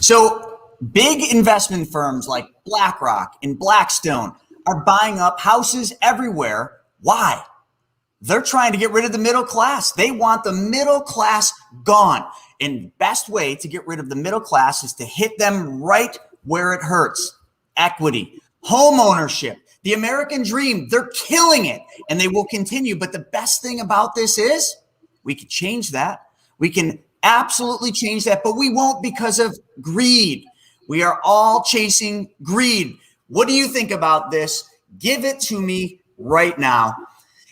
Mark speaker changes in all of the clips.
Speaker 1: So big investment firms like BlackRock and Blackstone are buying up houses everywhere. Why? They're trying to get rid of the middle class. They want the middle class gone. And the best way to get rid of the middle class is to hit them right where it hurts. Equity, home ownership, the American dream. They're killing it, and they will continue. But the best thing about this is we can change that. We can absolutely change that, but we won't because of greed. We are all chasing greed. What do you think about this? Give it to me right now.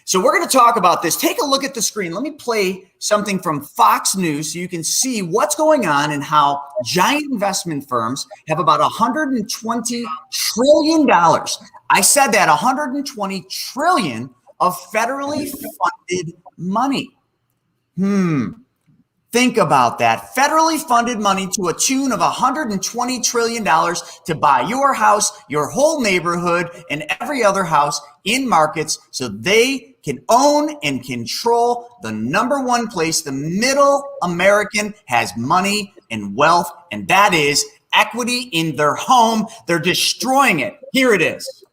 Speaker 1: So we're going to talk about this. Take a look at the screen. Let me play something from Fox News so you can see what's going on and how giant investment firms have about $120 trillion. I said that, $120 trillion of federally funded money. Think about that. Federally funded money to a tune of $120 trillion to buy your house, your whole neighborhood, and every other house in markets so they can own and control the number one place the middle American has money and wealth, and that is equity in their home. They're destroying it. Here it is.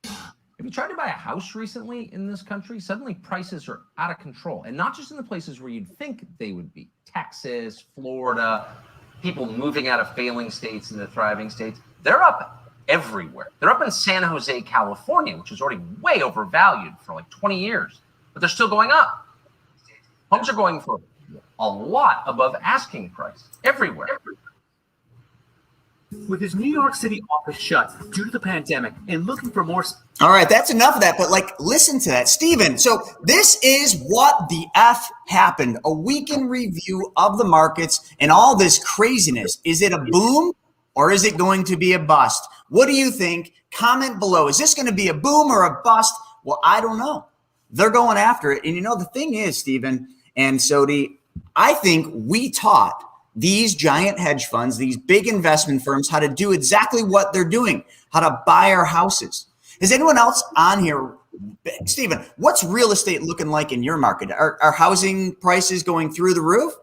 Speaker 2: Have you tried to buy a house recently in this country? Suddenly prices are out of control, and not just in the places where you'd think they would be. Texas, Florida, people moving out of failing states into thriving states. They're up everywhere. They're up in San Jose, California, which is already way overvalued for like 20 years, but they're still going up. Homes are going for a lot above asking price everywhere.
Speaker 3: With his New York City office shut due to the pandemic and looking for more.
Speaker 1: All right, that's enough of that, but listen to that. Steven, so this is what the F happened. A weekend review of the markets and all this craziness. Is it a boom or is it going to be a bust? What do you think? Comment below. Is this going to be a boom or a bust? Well, I don't know. They're going after it. And the thing is, Steven and Sodi, I think we taught these giant hedge funds, these big investment firms, how to do exactly what they're doing, how to buy our houses. Is anyone else on here? Steven, what's real estate looking like in your market? Are housing prices going through the roof?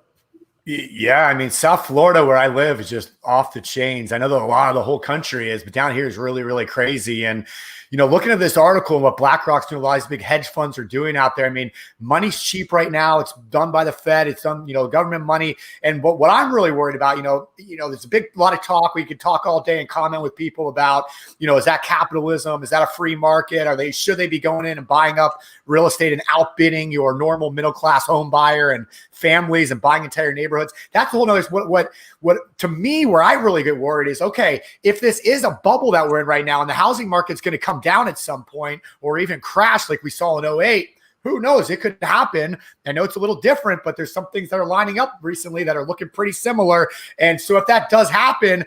Speaker 4: Yeah, I mean, South Florida, where I live, is just off the chains. I know that a lot of the whole country is, but down here is really, really crazy. And, looking at this article and what BlackRock's doing, a lot of these big hedge funds are doing out there. I mean, money's cheap right now. It's done by the Fed. It's done, government money. And what I'm really worried about, there's a lot of talk. We could talk all day and comment with people about, is that capitalism? Is that a free market? Should they be going in and buying up real estate and outbidding your normal middle-class home buyer and families and buying entire neighborhoods? That's a whole nother. What to me, where I really get worried is, okay, if this is a bubble that we're in right now and the housing market's going to come down at some point or even crash like we saw in 08, who knows? It could happen. I know it's a little different, but there's some things that are lining up recently that are looking pretty similar. And so if that does happen,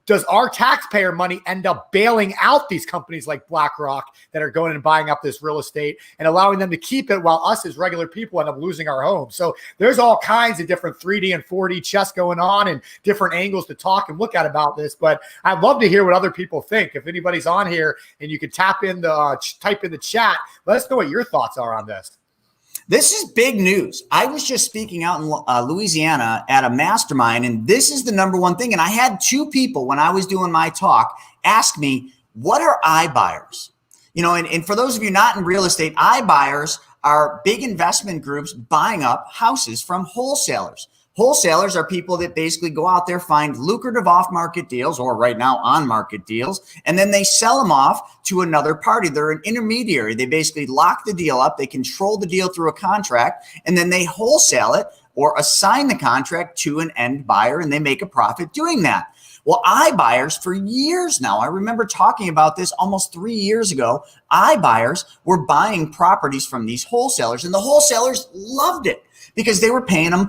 Speaker 4: does our taxpayer money end up bailing out these companies like BlackRock that are going and buying up this real estate and allowing them to keep it while us as regular people end up losing our homes? So there's all kinds of different 3D and 4D chess going on and different angles to talk and look at about this. But I'd love to hear what other people think. If anybody's on here and you could type in the chat, let us know what your thoughts are on this.
Speaker 1: This is big news. I was just speaking out in Louisiana at a mastermind, and this is the number one thing. And I had two people when I was doing my talk ask me, what are iBuyers? And for those of you not in real estate, iBuyers are big investment groups buying up houses from wholesalers. Wholesalers are people that basically go out there, find lucrative off-market deals, or right now on-market deals, and then they sell them off to another party. They're an intermediary. They basically lock the deal up. They control the deal through a contract, and then they wholesale it or assign the contract to an end buyer, and they make a profit doing that. Well, iBuyers for years now, I remember talking about this almost 3 years ago, iBuyers were buying properties from these wholesalers, and the wholesalers loved it, because they were paying them,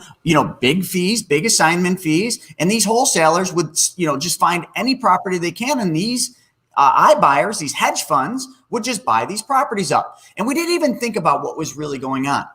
Speaker 1: big fees, big assignment fees. And these wholesalers would, just find any property they can. And these iBuyers, these hedge funds, would just buy these properties up. And we didn't even think about what was really going on.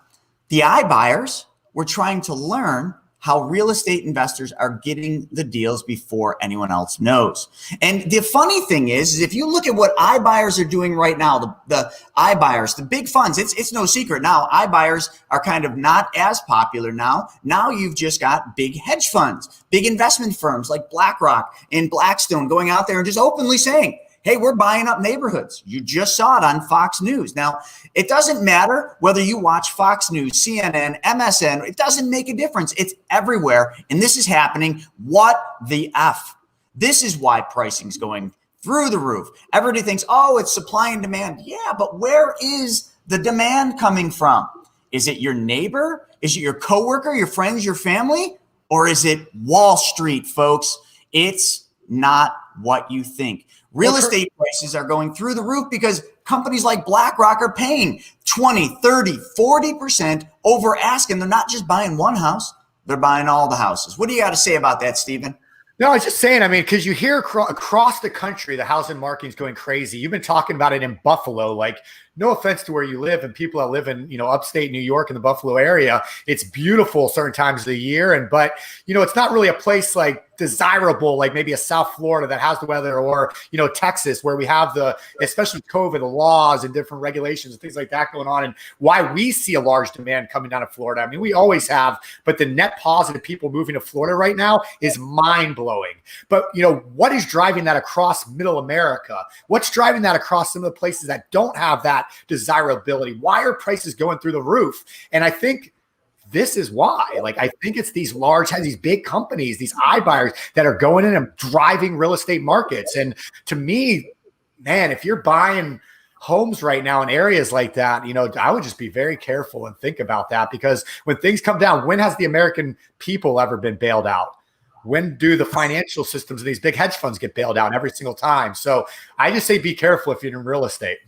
Speaker 1: The iBuyers were trying to learn how real estate investors are getting the deals before anyone else knows. And the funny thing is if you look at what iBuyers are doing right now, the iBuyers, the big funds, it's no secret now, iBuyers are kind of not as popular now. Now you've just got big hedge funds, big investment firms like BlackRock and Blackstone going out there and just openly saying, hey, we're buying up neighborhoods. You just saw it on Fox News. Now, it doesn't matter whether you watch Fox News, CNN, MSN. It doesn't make a difference. It's everywhere. And this is happening. What the F? This is why pricing's going through the roof. Everybody thinks, oh, it's supply and demand. Yeah, but where is the demand coming from? Is it your neighbor? Is it your coworker, your friends, your family? Or is it Wall Street, folks? It's not what you think. Real estate prices are going through the roof because companies like BlackRock are paying 20, 30, 40% over ask. And they're not just buying one house, they're buying all the houses. What do you got to say about that, Stephen?
Speaker 4: No, I was just saying, I mean, because you hear across the country, the housing market is going crazy. You've been talking about it in Buffalo, like, no offense to where you live and people that live in, upstate New York in the Buffalo area. It's beautiful certain times of the year. But, it's not really a place like desirable, like maybe a South Florida that has the weather, or, Texas, where we have especially with COVID, the laws and different regulations and things like that going on, and why we see a large demand coming down to Florida. I mean, we always have, but the net positive people moving to Florida right now is mind blowing. But, what is driving that across middle America? What's driving that across some of the places that don't have that desirability? Why are prices going through the roof? And I think this is why. Like, I think it's these big companies, these iBuyers that are going in and driving real estate markets. And to me, man, if you're buying homes right now in areas like that, I would just be very careful and think about that, because when things come down, when has the American people ever been bailed out? When do the financial systems of these big hedge funds get bailed out? Every single time. So I just say be careful if you're in real estate.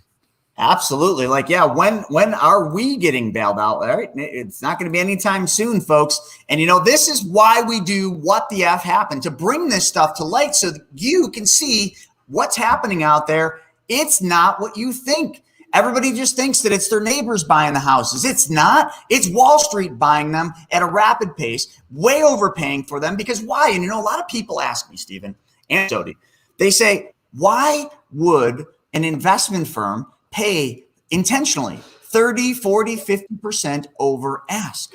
Speaker 1: Absolutely. Like, yeah, when are we getting bailed out? Right? It's not going to be anytime soon, folks. And, this is why we do What the F Happened, to bring this stuff to light so that you can see what's happening out there. It's not what you think. Everybody just thinks that it's their neighbors buying the houses. It's not. It's Wall Street buying them at a rapid pace, way overpaying for them. Because why? And, a lot of people ask me, Stephen and Jody, they say, why would an investment firm pay intentionally 30, 40, 50% over ask?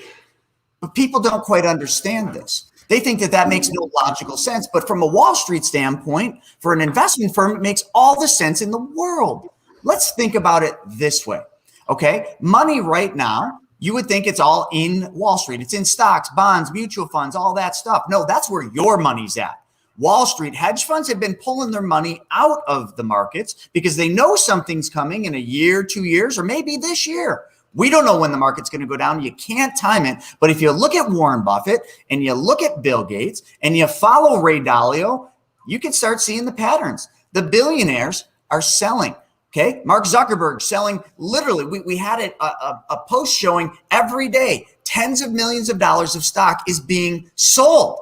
Speaker 1: But people don't quite understand this. They think that makes no logical sense. But from a Wall Street standpoint, for an investment firm, it makes all the sense in the world. Let's think about it this way. Okay. Money right now, you would think it's all in Wall Street. It's in stocks, bonds, mutual funds, all that stuff. No, that's where your money's at. Wall Street hedge funds have been pulling their money out of the markets because they know something's coming in a year, 2 years, or maybe this year. We don't know when the market's going to go down. You can't time it. But if you look at Warren Buffett and you look at Bill Gates and you follow Ray Dalio, you can start seeing the patterns. The billionaires are selling. Okay. Mark Zuckerberg selling literally. We had a post showing every day tens of millions of dollars of stock is being sold.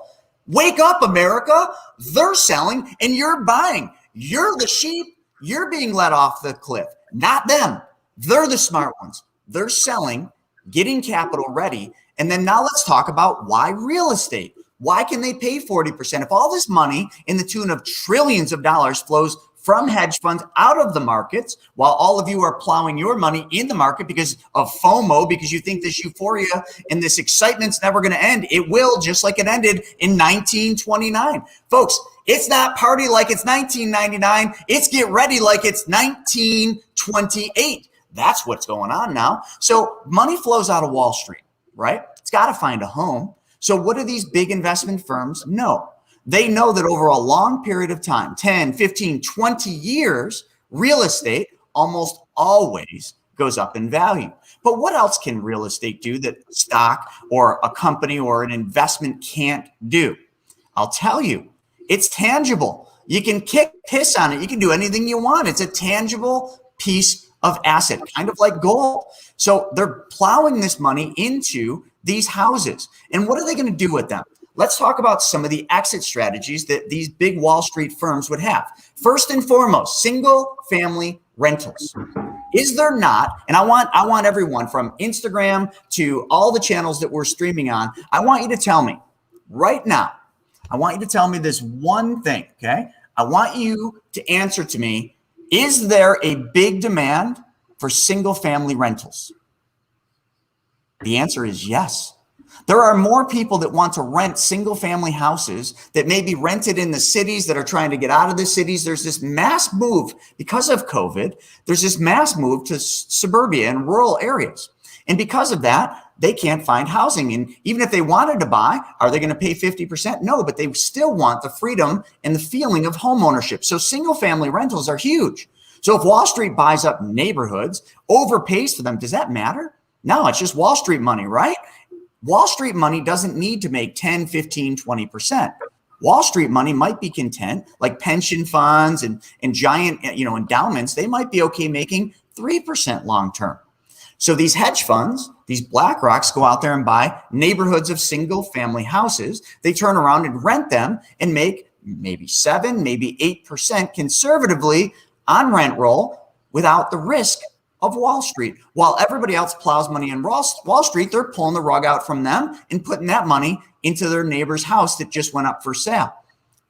Speaker 1: Wake up, America. They're selling and you're buying. You're the sheep. You're being let off the cliff, not them. They're the smart ones. They're selling, getting capital ready. And then now let's talk about why real estate. Why can they pay 40%? If all this money in the tune of trillions of dollars flows from hedge funds out of the markets, while all of you are plowing your money in the market because of FOMO, because you think this euphoria and this excitement's never going to end. It will, just like it ended in 1929. Folks, it's not party like it's 1999. It's get ready like it's 1928. That's what's going on now. So money flows out of Wall Street, right? It's got to find a home. So what do these big investment firms know? They know that over a long period of time, 10, 15, 20 years, real estate almost always goes up in value. But what else can real estate do that stock or a company or an investment can't do? I'll tell you, it's tangible. You can kick piss on it. You can do anything you want. It's a tangible piece of asset, kind of like gold. So they're plowing this money into these houses. And what are they going to do with them? Let's talk about some of the exit strategies that these big Wall Street firms would have. First and foremost, single family rentals. Is there not? And I want everyone from Instagram to all the channels that we're streaming on, I want you to tell me, right now, I want you to tell me this one thing, okay? I want you to answer to me, is there a big demand for single-family rentals? The answer is yes. There are more people that want to rent single-family houses that may be rented in the cities that are trying to get out of the cities. There's this mass move because of COVID. There's this mass move to suburbia and rural areas. And because of that, they can't find housing. And even if they wanted to buy, are they going to pay 50%? No, but they still want the freedom and the feeling of home ownership. So single-family rentals are huge. So if Wall Street buys up neighborhoods, overpays for them, does that matter? No, it's just Wall Street money, right? Wall Street money doesn't need to make 10, 15, 20%. Wall Street money might be content, like pension funds and giant, endowments. They might be okay making 3% long-term. So these hedge funds, these BlackRocks go out there and buy neighborhoods of single-family houses. They turn around and rent them and make maybe 7, maybe 8% conservatively on rent roll without the risk of Wall Street. While everybody else plows money in Wall Street, they're pulling the rug out from them and putting that money into their neighbor's house that just went up for sale.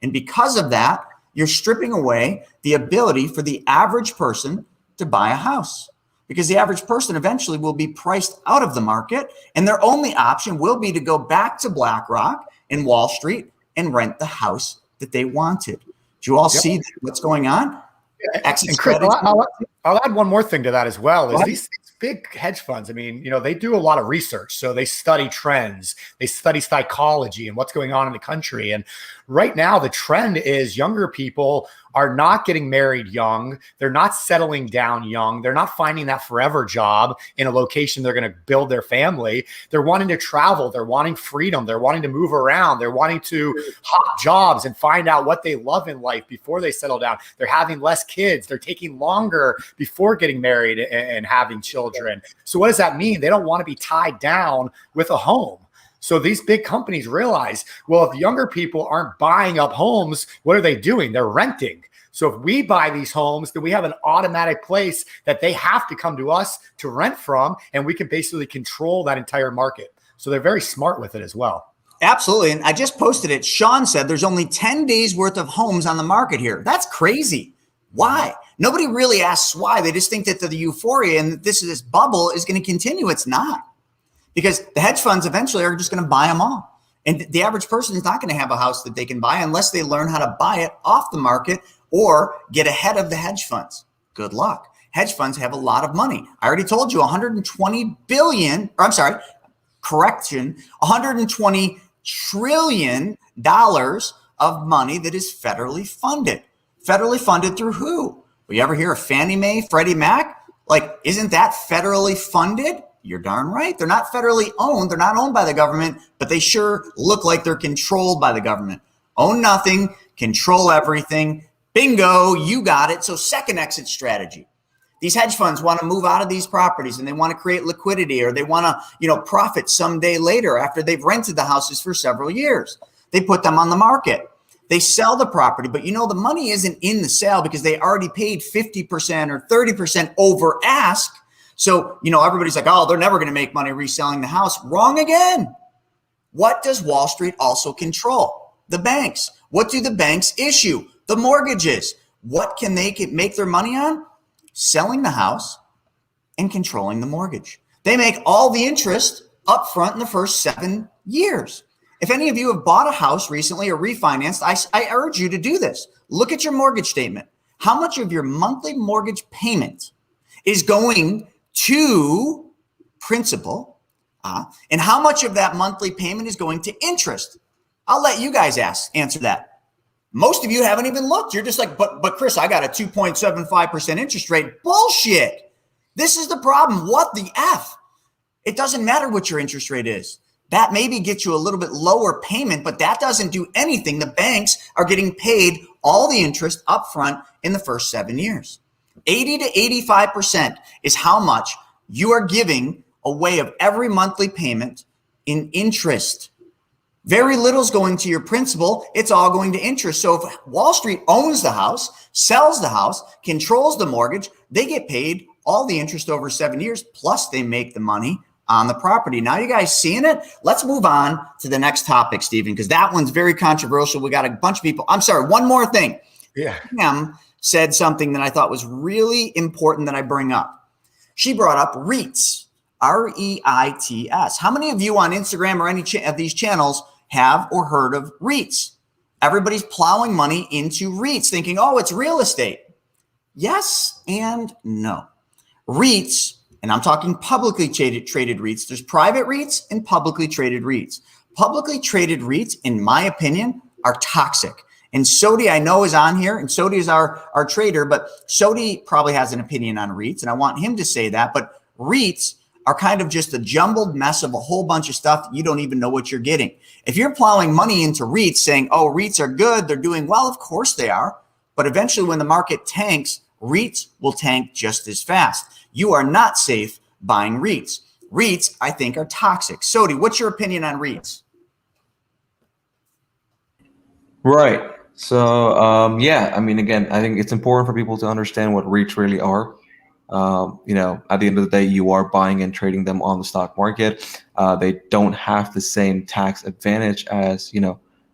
Speaker 1: And because of that, you're stripping away the ability for the average person to buy a house, because the average person eventually will be priced out of the market, and their only option will be to go back to BlackRock and Wall Street and rent the house that they wanted. Do you all see what's going on?
Speaker 4: And Chris, I'll add one more thing to that as well. Is these big hedge funds, I mean, they do a lot of research. So they study trends, they study psychology and what's going on in the country. And right now, the trend is younger people are not getting married young. They're not settling down young. They're not finding that forever job in a location they're going to build their family. They're wanting to travel. They're wanting freedom. They're wanting to move around. They're wanting to hop jobs and find out what they love in life before they settle down. They're having less kids. They're taking longer before getting married and having children. So what does that mean? They don't want to be tied down with a home. So these big companies realize, well, if younger people aren't buying up homes, what are they doing? They're renting. So if we buy these homes, then we have an automatic place that they have to come to us to rent from, and we can basically control that entire market. So they're very smart with it as well.
Speaker 1: Absolutely. And I just posted it. Sean said there's only 10 days worth of homes on the market here. That's crazy. Why? Nobody really asks why. They just think that the euphoria and this bubble is going to continue. It's not. Because the hedge funds eventually are just going to buy them all. And the average person is not going to have a house that they can buy unless they learn how to buy it off the market or get ahead of the hedge funds. Good luck. Hedge funds have a lot of money. I already told you $120 billion, or I'm sorry, correction, $120 trillion of money that is federally funded. Federally funded through who? Well, you ever hear of Fannie Mae, Freddie Mac? Like, isn't that federally funded? You're darn right. They're not federally owned. They're not owned by the government, but they sure look like they're controlled by the government. Own nothing, control everything. Bingo, you got it. So second exit strategy. These hedge funds want to move out of these properties and they want to create liquidity, or they want to, profit someday later after they've rented the houses for several years. They put them on the market. They sell the property, but the money isn't in the sale because they already paid 50% or 30% over ask. So, everybody's like, oh, they're never going to make money reselling the house. Wrong again. What does Wall Street also control? The banks. What do the banks issue? The mortgages. What can they make their money on? Selling the house and controlling the mortgage. They make all the interest up front in the first 7 years. If any of you have bought a house recently or refinanced, I urge you to do this. Look at your mortgage statement. How much of your monthly mortgage payment is going to principal, and how much of that monthly payment is going to interest? I'll let you guys answer that. Most of you haven't even looked. You're just like, but Chris, I got a 2.75% interest rate. Bullshit. This is the problem. What the F? It doesn't matter what your interest rate is. That maybe gets you a little bit lower payment, but that doesn't do anything. The banks are getting paid all the interest up front in the first 7 years. 80 to 85% is how much you are giving away of every monthly payment in interest. Very little is going to your principal. It's all going to interest. So if Wall Street owns the house, sells the house, controls the mortgage, they get paid all the interest over 7 years, plus they make the money on the property. Now you guys seeing it? Let's move on to the next topic, Stephen, because that one's very controversial. We got a bunch of people. I'm sorry, one more thing.
Speaker 4: Yeah.
Speaker 1: Pam said something that I thought was really important that I bring up. She brought up REITs, REITs. How many of you on Instagram or any of these channels have or heard of REITs? Everybody's plowing money into REITs thinking, oh, it's real estate. Yes and no. REITs, and I'm talking publicly traded REITs. There's private REITs and publicly traded REITs. Publicly traded REITs, in my opinion, are toxic. And Sodi, I know, is on here, and Sodi is our trader, but Sodi probably has an opinion on REITs, and I want him to say that. But REITs are kind of just a jumbled mess of a whole bunch of stuff. You don't even know what you're getting. If you're plowing money into REITs saying, oh, REITs are good, they're doing well, of course they are. But eventually when the market tanks, REITs will tank just as fast. You are not safe buying REITs. REITs, I think, are toxic. Sodi, what's your opinion on REITs?
Speaker 5: Right. So, yeah, I mean, again, I think it's important for people to understand what REITs really are. At the end of the day, you are buying and trading them on the stock market. They don't have the same tax advantage as,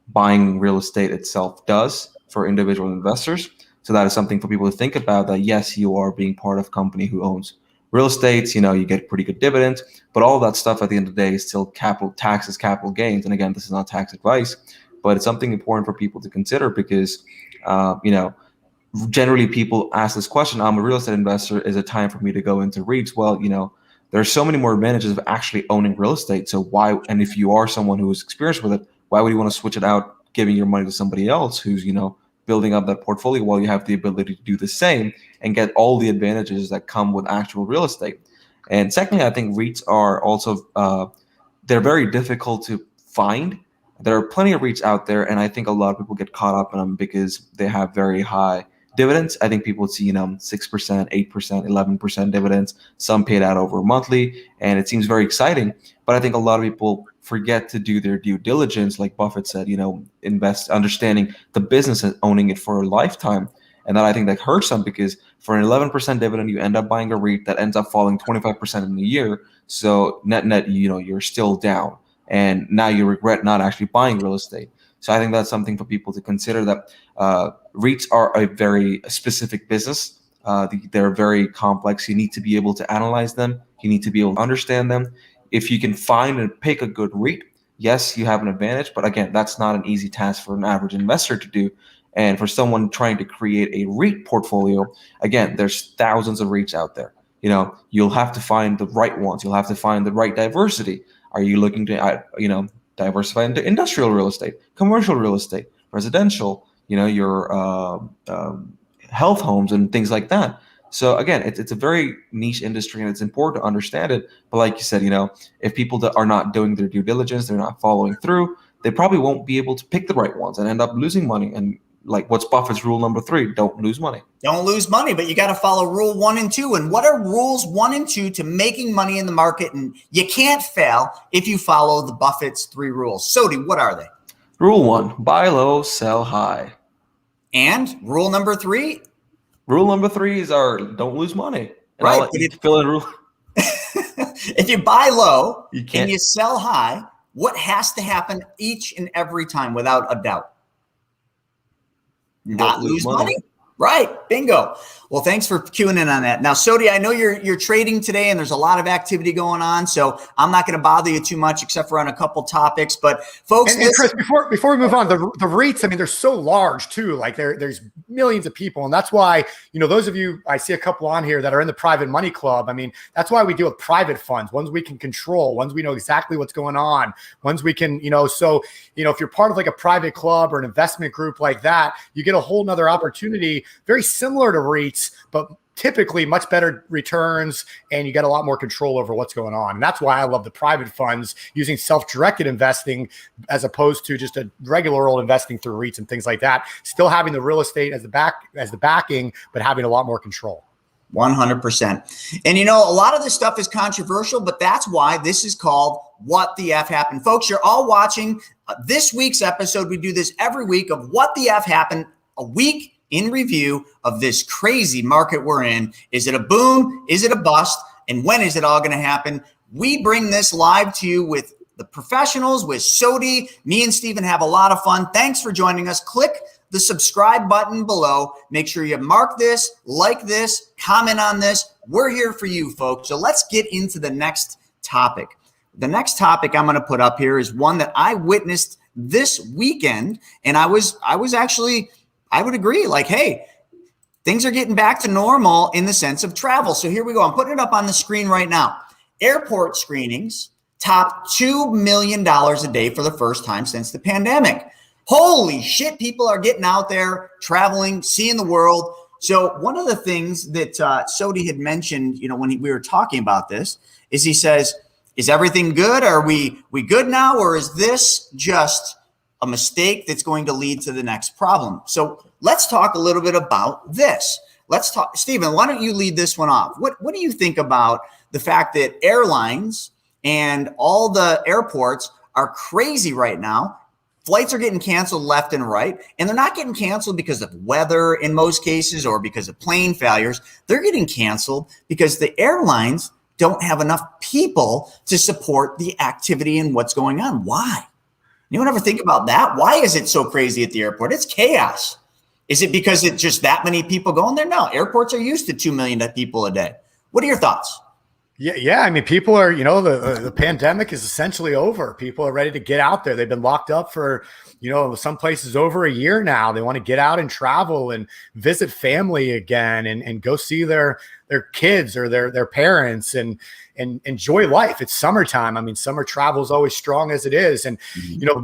Speaker 5: buying real estate itself does for individual investors. So that is something for people to think about, that yes, you are being part of a company who owns real estate, you get pretty good dividends, but all of that stuff at the end of the day is still capital taxes, capital gains. And again, this is not tax advice, but it's something important for people to consider because, generally people ask this question, I'm a real estate investor, is it time for me to go into REITs? Well, there are so many more advantages of actually owning real estate. So why, and if you are someone who is experienced with it, why would you want to switch it out, giving your money to somebody else who's, building up that portfolio while you have the ability to do the same and get all the advantages that come with actual real estate? And secondly, I think REITs are also, they're very difficult to find. There are plenty of REITs out there, and I think a lot of people get caught up in them because they have very high dividends. I think people see, 6%, 8%, 11% dividends, some paid out over monthly, and it seems very exciting. But I think a lot of people forget to do their due diligence, like Buffett said, invest, understanding the business and owning it for a lifetime. And that I think that hurts them because for an 11% dividend, you end up buying a REIT that ends up falling 25% in a year. So net, you're still down. And now you regret not actually buying real estate. So I think that's something for people to consider, that REITs are a very specific business. They're very complex. You need to be able to analyze them. You need to be able to understand them. If you can find and pick a good REIT, yes, you have an advantage. But again, that's not an easy task for an average investor to do. And for someone trying to create a REIT portfolio, again, there's thousands of REITs out there. You'll have to find the right ones. You'll have to find the right diversity. Are you looking to, diversify into industrial real estate, commercial real estate, residential, your health homes and things like that? So again, it's a very niche industry and it's important to understand it. But like you said, if people that are not doing their due diligence, they're not following through, they probably won't be able to pick the right ones and end up losing money. And like, what's Buffett's rule number 3? Don't lose money.
Speaker 1: Don't lose money, but you got to follow rule 1 and 2. And what are rules 1 and 2 to making money in the market? And you can't fail if you follow the Buffett's 3 rules. Sodi, what are they?
Speaker 5: Rule 1, buy low, sell high.
Speaker 1: And rule number 3?
Speaker 5: Rule number 3 is don't lose money. And
Speaker 1: right.
Speaker 5: I'll let you fill in rule.
Speaker 1: If you buy low
Speaker 5: and
Speaker 1: you sell high, what has to happen each and every time without a doubt? Not lose money. Right. Bingo. Well, thanks for queuing in on that. Now, Sodi, I know you're trading today and there's a lot of activity going on, so I'm not going to bother you too much except for on a couple topics. But folks,
Speaker 4: and Chris, before we move on, the REITs, I mean, they're so large too. Like there's millions of people, and that's why those of you, I see a couple on here that are in the private money club. I mean, that's why we deal with private funds, ones we can control, ones we know exactly what's going on, ones we can, So if you're part of like a private club or an investment group like that, you get a whole nother opportunity. Very similar to REITs, but typically much better returns, and you get a lot more control over what's going on. And that's why I love the private funds, using self-directed investing as opposed to just a regular old investing through REITs and things like that. Still having the real estate as the backing, but having a lot more control.
Speaker 1: 100%. And a lot of this stuff is controversial, but that's why this is called What the F Happened. Folks, you're all watching this week's episode. We do this every week of What the F Happened, a week in review of this crazy market we're in. Is it a boom? Is it a bust? And when is it all going to happen? We bring this live to you with the professionals, with Sodi. Me and Steven have a lot of fun. Thanks for joining us. Click the subscribe button below. Make sure you mark this, like this, comment on this. We're here for you, folks. So let's get into the next topic. The next topic I'm going to put up here is one that I witnessed this weekend. And I would agree, like, hey, things are getting back to normal in the sense of travel. So here we go. I'm putting it up on the screen right now. Airport screenings top $2 million a day for the first time since the pandemic. Holy shit, people are getting out there, traveling, seeing the world. So one of the things that Sodi had mentioned, when we were talking about this, is he says, is everything good? Are we good now? Or is this just a mistake that's going to lead to the next problem? So let's talk a little bit about this. Let's talk, Stephen, why don't you lead this one off? What do you think about the fact that airlines and all the airports are crazy right now? Flights are getting canceled left and right, and they're not getting canceled because of weather in most cases or because of plane failures. They're getting canceled because the airlines don't have enough people to support the activity and what's going on. Why? Anyone ever think about that? Why is it so crazy at the airport? It's chaos. Is it because it's just that many people going there? No, airports are used to 2 million people a day. What are your thoughts?
Speaker 4: Yeah. I mean, people are, the pandemic is essentially over. People are ready to get out there. They've been locked up for, some places over a year now. They want to get out and travel and visit family again and go see their kids or their parents and enjoy life. It's summertime. I mean, summer travel is always strong as it is. And,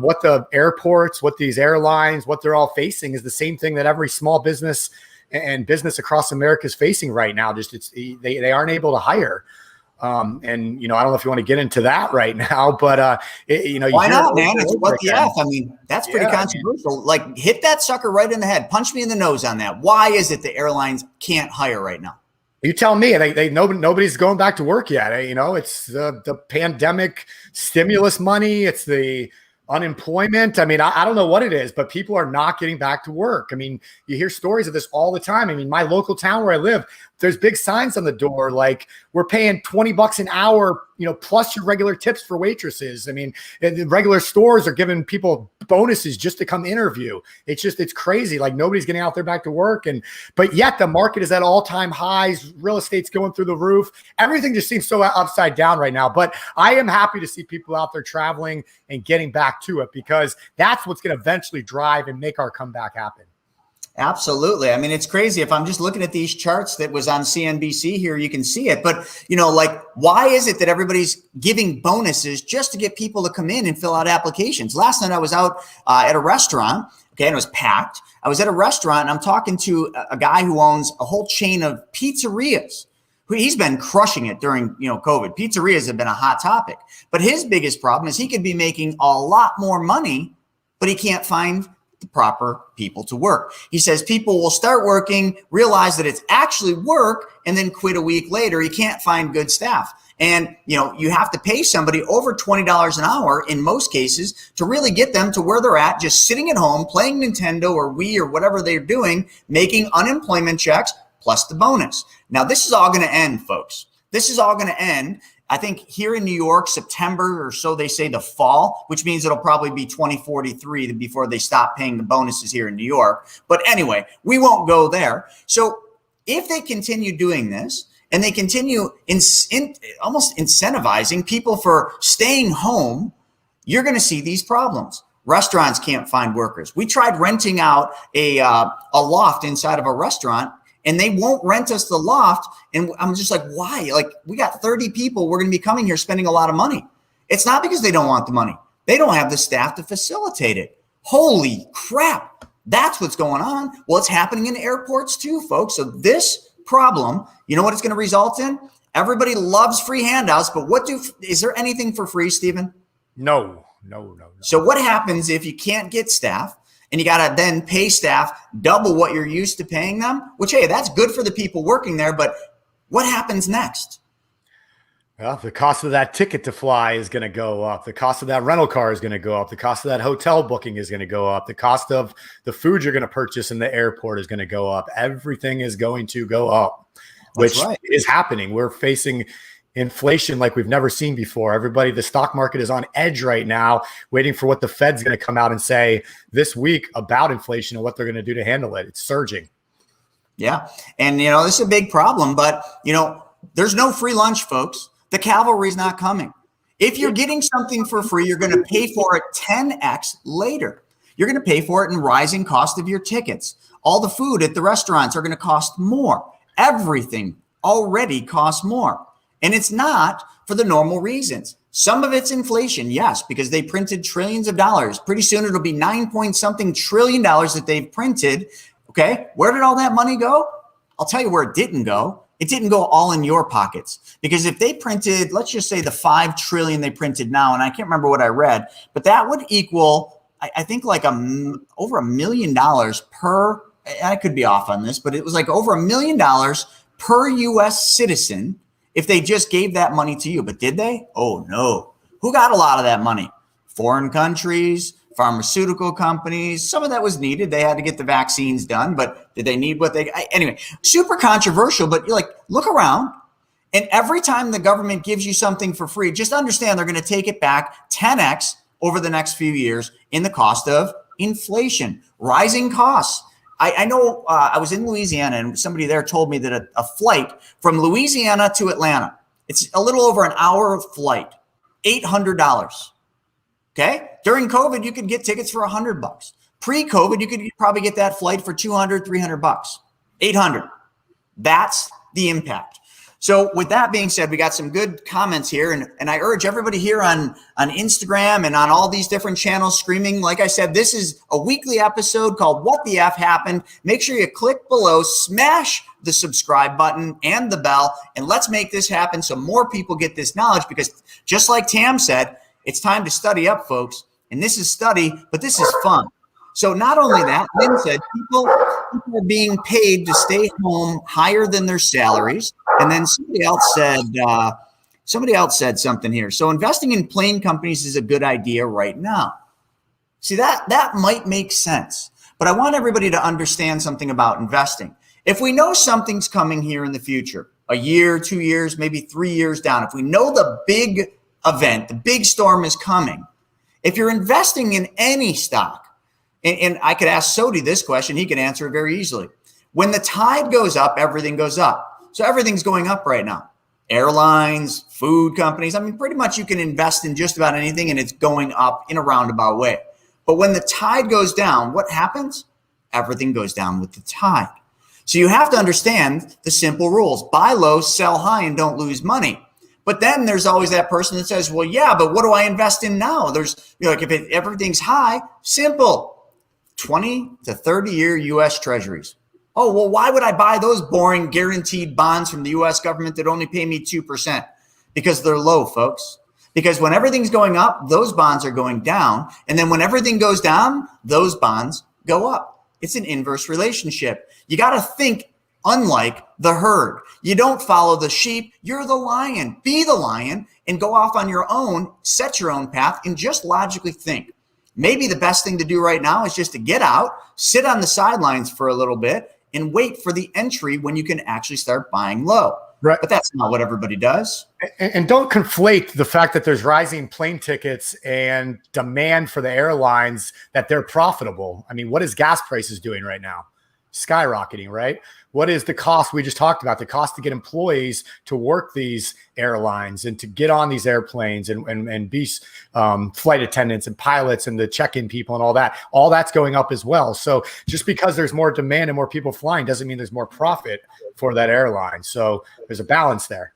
Speaker 4: what the airports, what these airlines, what they're all facing is the same thing that every small business and business across America is facing right now. Just they aren't able to hire. I don't know if you want to get into that right now, but
Speaker 1: why not, man? It's what the F. I mean, that's pretty controversial. Like, hit that sucker right in the head. Punch me in the nose on that. Why is it the airlines can't hire right now?
Speaker 4: You tell me. Nobody's going back to work yet. It's the pandemic stimulus money. It's the unemployment. I mean, I don't know what it is, but people are not getting back to work. I mean, you hear stories of this all the time. I mean, my local town where I live, there's big signs on the door like, we're paying $20 an hour, plus your regular tips for waitresses. I mean, the regular stores are giving people bonuses just to come interview. It's crazy. Like, nobody's getting out there back to work. But yet the market is at all-time highs. Real estate's going through the roof. Everything just seems so upside down right now. But I am happy to see people out there traveling and getting back to it, because that's what's going to eventually drive and make our comeback happen.
Speaker 1: Absolutely. I mean, it's crazy. If I'm just looking at these charts that was on CNBC here, you can see it. But, why is it that everybody's giving bonuses just to get people to come in and fill out applications? Last night I was out at a restaurant, and it was packed. I was at a restaurant and I'm talking to a guy who owns a whole chain of pizzerias. He's been crushing it during, COVID. Pizzerias have been a hot topic. But his biggest problem is he could be making a lot more money, but he can't find the proper people to work. He says people will start working, realize that it's actually work, and then quit a week later. You can't find good staff. And, you have to pay somebody over $20 an hour in most cases to really get them to where they're at, just sitting at home, playing Nintendo or Wii or whatever they're doing, making unemployment checks plus the bonus. Now, this is all going to end, folks. This is all going to end. I think here in New York, September or so, they say the fall, which means it'll probably be 2043 before they stop paying the bonuses here in New York. But anyway, we won't go there. So if they continue doing this and they continue almost incentivizing people for staying home, you're going to see these problems. Restaurants can't find workers. We tried renting out a loft inside of a restaurant, and they won't rent us the loft. And I'm just like, why? Like, we got 30 people. We're going to be coming here spending a lot of money. It's not because they don't want the money. They don't have the staff to facilitate it. Holy crap. That's what's going on. Well, it's happening in airports too, folks. So this problem, you know what it's going to result in? Everybody loves free handouts, but is there anything for free, Stephen?
Speaker 4: No.
Speaker 1: So what happens if you can't get staff? And you got to then pay staff double what you're used to paying them, which, hey, that's good for the people working there. But what happens next?
Speaker 4: Well, the cost of that ticket to fly is going to go up. The cost of that rental car is going to go up. The cost of that hotel booking is going to go up. The cost of the food you're going to purchase in the airport is going to go up. Everything is going to go up, which is happening. We're facing inflation like we've never seen before. Everybody, the stock market is on edge right now, waiting for what the Fed's going to come out and say this week about inflation and what they're going to do to handle it. It's surging.
Speaker 1: Yeah. And, this is a big problem, but, there's no free lunch, folks. The cavalry's not coming. If you're getting something for free, you're going to pay for it 10x later. You're going to pay for it in rising cost of your tickets. All the food at the restaurants are going to cost more. Everything already costs more. And it's not for the normal reasons. Some of it's inflation, yes, because they printed trillions of dollars. Pretty soon it'll be 9 point something trillion dollars that they've printed. Okay, where did all that money go? I'll tell you where it didn't go. It didn't go all in your pockets, because if they printed, let's just say the 5 trillion they printed now, and I can't remember what I read, but that would equal, I think, like over $1 million per, I could be off on this, but it was like over $1 million per US citizen if they just gave that money to you. But did they? Oh no. Who got a lot of that money? Foreign countries, pharmaceutical companies. Some of that was needed. They had to get the vaccines done, but did they need what anyway, super controversial, but you're like, look around, and every time the government gives you something for free, just understand they're going to take it back 10x over the next few years in the cost of inflation, rising costs. I know I was in Louisiana, and somebody there told me that a flight from Louisiana to Atlanta, it's a little over an hour flight, $800. Okay. During COVID, you could get tickets for $100. Pre-COVID, you could probably get that flight for $200, $300, $800. That's the impact. So with that being said, we got some good comments here, and I urge everybody here on Instagram and on all these different channels screaming. Like I said, this is a weekly episode called What the F Happened. Make sure you click below, smash the subscribe button and the bell, and let's make this happen so more people get this knowledge, because just like Tam said, it's time to study up, folks. And this is study, but this is fun. So not only that, Lynn said people are being paid to stay home higher than their salaries. And then somebody else said something here. So investing in plane companies is a good idea right now. See, that might make sense. But I want everybody to understand something about investing. If we know something's coming here in the future, a year, 2 years, maybe 3 years down, if we know the big event, the big storm is coming, if you're investing in any stock, and I could ask Sodi this question, he can answer it very easily. When the tide goes up, everything goes up. So everything's going up right now. Airlines, food companies, I mean, pretty much you can invest in just about anything and it's going up in a roundabout way. But when the tide goes down, what happens? Everything goes down with the tide. So you have to understand the simple rules. Buy low, sell high, and don't lose money. But then there's always that person that says, well, yeah, but what do I invest in now? There's, like, if everything's high, simple. 20 to 30 year US treasuries. Oh, well, why would I buy those boring guaranteed bonds from the US government that only pay me 2%? Because they're low, folks. Because when everything's going up, those bonds are going down. And then when everything goes down, those bonds go up. It's an inverse relationship. You got to think unlike the herd. You don't follow the sheep. You're the lion. Be the lion and go off on your own, set your own path, and just logically think. Maybe the best thing to do right now is just to get out, sit on the sidelines for a little bit, and wait for the entry when you can actually start buying low. Right. But that's not what everybody does.
Speaker 4: And don't conflate the fact that there's rising plane tickets and demand for the airlines that they're profitable. I mean, what is gas prices doing right now? Skyrocketing, right? What is the cost we just talked about? The cost to get employees to work these airlines and to get on these airplanes and be flight attendants and pilots and the check-in people and all that. All that's going up as well. So just because there's more demand and more people flying doesn't mean there's more profit for that airline. So there's a balance there.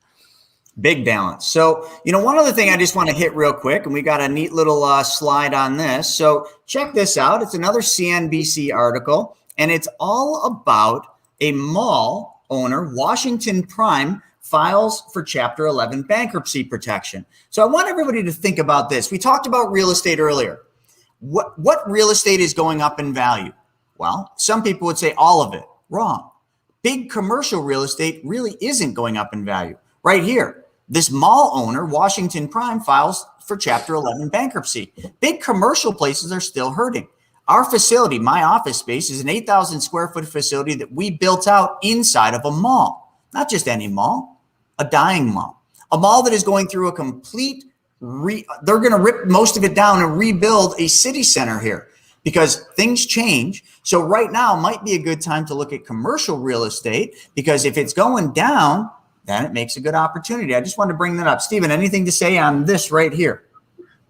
Speaker 1: Big balance. So, one other thing I just want to hit real quick, and we got a neat little slide on this. So check this out. It's another CNBC article, and it's all about a mall owner, Washington Prime, files for Chapter 11 bankruptcy protection. So I want everybody to think about this. We talked about real estate earlier. What real estate is going up in value? Well, some people would say all of it. Wrong. Big commercial real estate really isn't going up in value. Right here, this mall owner, Washington Prime, files for Chapter 11 bankruptcy. Big commercial places are still hurting. Our facility, my office space, is an 8,000 square foot facility that we built out inside of a mall. Not just any mall, a dying mall. A mall that is going through a complete they're going to rip most of it down and rebuild a city center here because things change. So right now might be a good time to look at commercial real estate, because if it's going down, then it makes a good opportunity. I just wanted to bring that up. Steven, anything to say on this right here?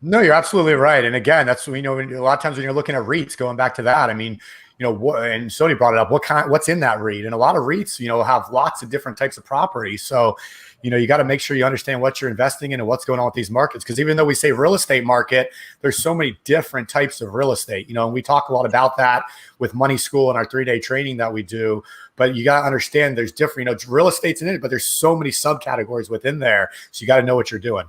Speaker 4: No, you're absolutely right. And again, that's, a lot of times when you're looking at REITs, going back to that, I mean, and Sony brought it up, what's in that REIT? And a lot of REITs, have lots of different types of properties. So, you got to make sure you understand what you're investing in and what's going on with these markets. Because even though we say real estate market, there's so many different types of real estate, and we talk a lot about that with Money School and our 3-day training that we do. But you got to understand there's different, real estate's in it, but there's so many subcategories within there. So you got to know what you're doing.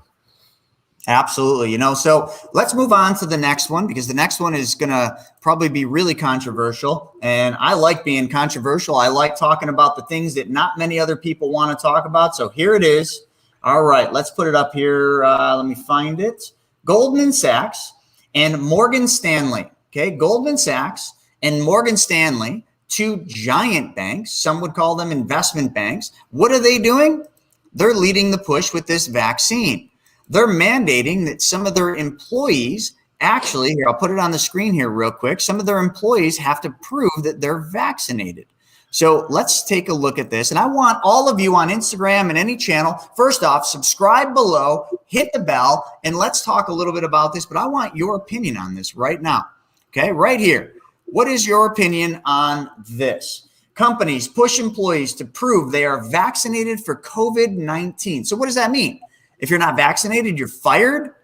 Speaker 1: Absolutely. So let's move on to the next one, because the next one is going to probably be really controversial. And I like being controversial. I like talking about the things that not many other people want to talk about. So here it is. All right, let's put it up here. Let me find it. Goldman Sachs and Morgan Stanley. Okay, Goldman Sachs and Morgan Stanley, two giant banks. Some would call them investment banks. What are they doing? They're leading the push with this vaccine. They're mandating that some of their employees actually, here, I'll put it on the screen here real quick. Some of their employees have to prove that they're vaccinated. So let's take a look at this. And I want all of you on Instagram and any channel, first off, subscribe below, hit the bell, and let's talk a little bit about this. But I want your opinion on this right now. Okay, right here. What is your opinion on this? Companies push employees to prove they are vaccinated for COVID-19. So what does that mean? If you're not vaccinated, you're fired?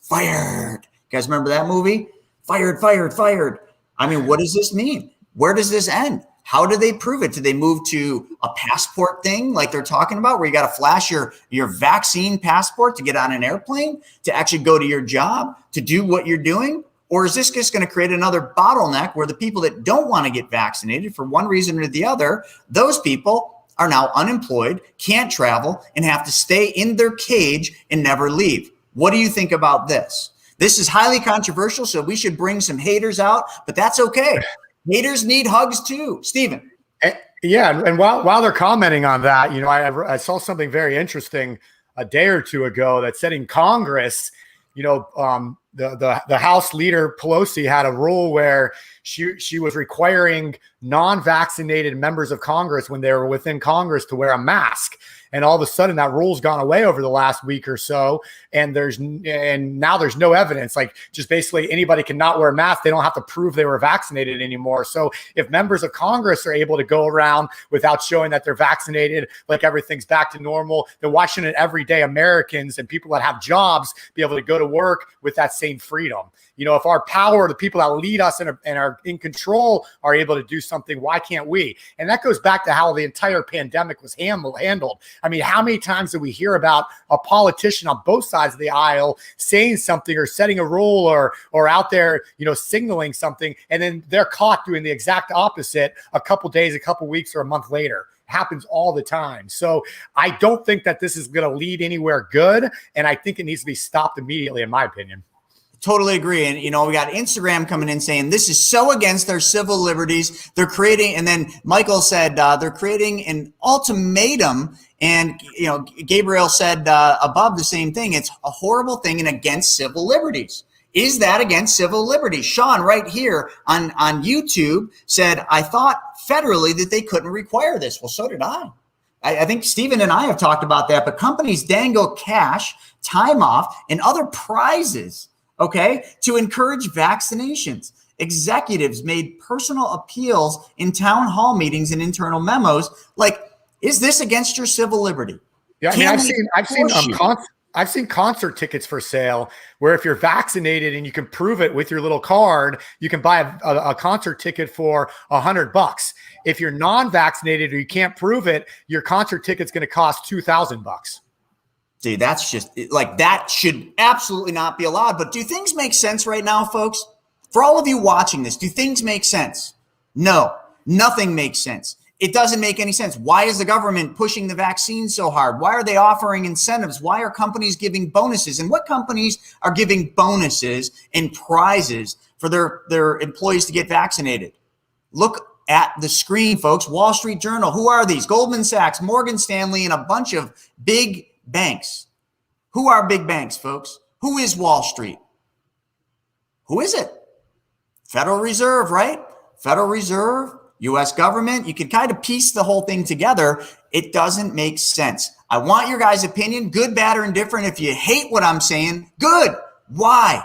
Speaker 1: Fired. You guys remember that movie? Fired, fired, fired. I mean, what does this mean? Where does this end? How do they prove it? Do they move to a passport thing like they're talking about, where you got to flash your vaccine passport to get on an airplane, to actually go to your job, to do what you're doing? Or is this just going to create another bottleneck where the people that don't want to get vaccinated for one reason or the other, those people are now unemployed, can't travel, and have to stay in their cage and never leave? What do you think about this? This is highly controversial, so we should bring some haters out, but that's okay. Haters need hugs too. Steven.
Speaker 4: Yeah, and while they're commenting on that, I saw something very interesting a day or two ago that said in Congress, the House leader Pelosi had a rule where she was requiring non-vaccinated members of Congress, when they were within Congress, to wear a mask. And all of a sudden that rule's gone away over the last week or so. And now there's no evidence. Like, just basically anybody can not wear a mask. They don't have to prove they were vaccinated anymore. So if members of Congress are able to go around without showing that they're vaccinated, like everything's back to normal, then why shouldn't everyday Americans and people that have jobs be able to go to work with that same freedom? If our power, the people that lead us and are in control, are able to do something, why can't we? And that goes back to how the entire pandemic was handled. I mean, how many times did we hear about a politician on both sides of the aisle saying something or setting a rule or out there, signaling something, and then they're caught doing the exact opposite a couple days, a couple weeks, or a month later? Happens all the time. So I don't think that this is going to lead anywhere good. And I think it needs to be stopped immediately, in my opinion.
Speaker 1: Totally agree. And, we got Instagram coming in saying this is so against their civil liberties. They're creating, and then Michael said they're creating an ultimatum. And, Gabriel said above the same thing. It's a horrible thing and against civil liberties. Is that against civil liberties? Sean right here on YouTube said, I thought federally that they couldn't require this. Well, so did I. I think Steven and I have talked about that, but companies dangle cash, time off, and other prizes, okay, to encourage vaccinations. Executives made personal appeals in town hall meetings and internal memos. Like, is this against your civil liberty?
Speaker 4: Yeah, I mean, I've seen concert tickets for sale where if you're vaccinated and you can prove it with your little card, you can buy a concert ticket for $100. If you're non-vaccinated or you can't prove it, your concert ticket's going to cost $2,000.
Speaker 1: Dude, that's just like, that should absolutely not be allowed. But do things make sense right now, folks? For all of you watching this, do things make sense? No, nothing makes sense. It doesn't make any sense. Why is the government pushing the vaccine so hard? Why are they offering incentives? Why are companies giving bonuses? And what companies are giving bonuses and prizes for their employees to get vaccinated? Look at the screen, folks. Wall Street Journal. Who are these? Goldman Sachs, Morgan Stanley, and a bunch of big banks. Who are big banks, folks? Who is Wall Street? Who is it? Federal Reserve, right? Federal Reserve, U.S. government. You can kind of piece the whole thing together. It doesn't make sense. I want your guys' opinion, good, bad, or indifferent. If you hate what I'm saying, good. Why?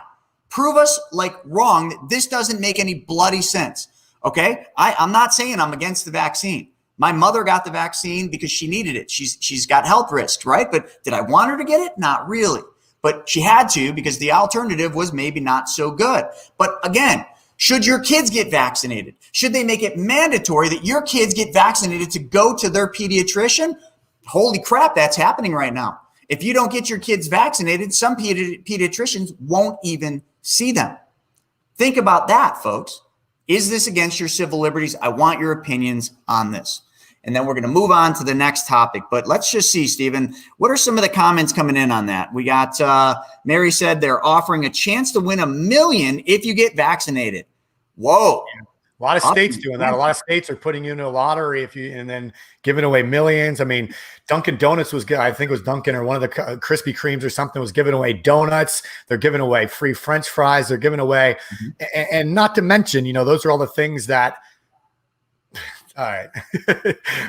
Speaker 1: Prove us wrong that this doesn't make any bloody sense. Okay? I'm not saying I'm against the vaccine. My mother got the vaccine because she needed it. She's got health risks, right? But did I want her to get it? Not really. But she had to because the alternative was maybe not so good. But again, should your kids get vaccinated? Should they make it mandatory that your kids get vaccinated to go to their pediatrician? Holy crap, that's happening right now. If you don't get your kids vaccinated, some pediatricians won't even see them. Think about that, folks. Is this against your civil liberties? I want your opinions on this. And then we're going to move on to the next topic. But let's just see, Stephen, what are some of the comments coming in on that? We got Mary said they're offering a chance to win $1 million if you get vaccinated. Whoa.
Speaker 4: A lot of states doing that. A lot of states are putting you into a lottery and then giving away millions. I mean, Dunkin' Donuts was good. I think it was Dunkin' or one of the Krispy Kremes or something was giving away donuts. They're giving away free French fries. They're giving away, and not to mention, those are all the things that. All right,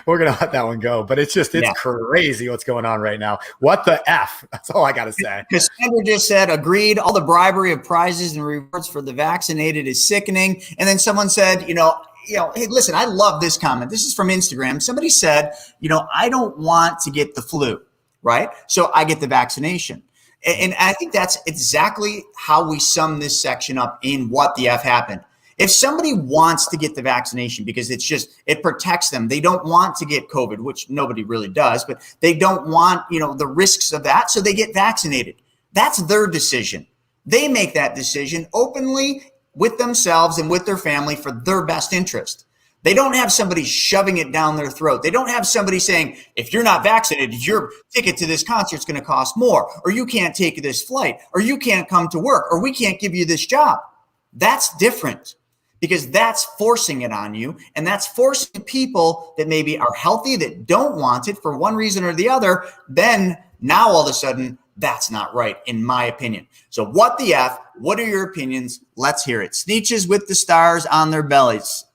Speaker 4: we're gonna let that one go. But it's crazy what's going on right now. What the F? That's all I gotta say.
Speaker 1: Cassandra just said, agreed. All the bribery of prizes and rewards for the vaccinated is sickening. And then someone said, hey, listen, I love this comment. This is from Instagram. Somebody said, I don't want to get the flu, right? So I get the vaccination. And I think that's exactly how we sum this section up in what the F happened. If somebody wants to get the vaccination because it protects them, they don't want to get COVID, which nobody really does, but they don't want, the risks of that. So they get vaccinated. That's their decision. They make that decision openly with themselves and with their family for their best interest. They don't have somebody shoving it down their throat. They don't have somebody saying, if you're not vaccinated, your ticket to this concert is going to cost more, or you can't take this flight, or you can't come to work, or we can't give you this job. That's different. Because that's forcing it on you, and that's forcing people that maybe are healthy that don't want it for one reason or the other. Then now all of a sudden, that's not right, in my opinion. So what the F? What are your opinions? Let's hear it. Sneetches with the stars on their bellies.